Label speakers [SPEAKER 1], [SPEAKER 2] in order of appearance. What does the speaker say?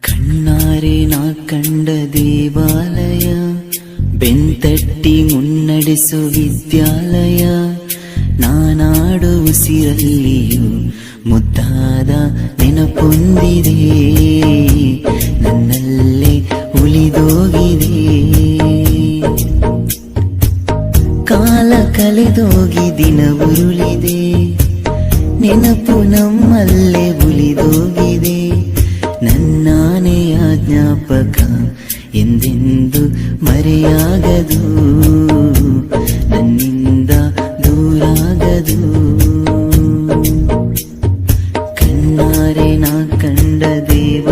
[SPEAKER 1] ಕಣ್ಣಾರೆ ನಾ ಕಂಡ ದೇವಾಲಯ, ಬೆಂತಟ್ಟಿ ಮುನ್ನಡೆಸು ವಿದ್ಯಾಲಯ. ನಾನಾಡು ಉಸಿರಲ್ಲಿಯೂ ಮುದ್ದಾದ ನೆನಪೊಂದಿದೆ, ನನ್ನಲ್ಲೇ ಉಳಿದೋಗಿದೆ. ಕಾಲ ಕಳೆದೋಗಿ ದಿನ ಉರುಳಿದೆ, ನೆನಪು ನಮ್ಮಲ್ಲೇ ಉಳಿದೋಗಿದೆ. ನನ್ನಾನೆಯ ಜ್ಞಾಪಕ ಎಂದೆಂದು ಮರೆಯಾಗದು, ನನ್ನಿಂದ ದೂರಾಗದು. ಕಣ್ಣಾರೆ ನಾ ಕಂಡ ದೇವ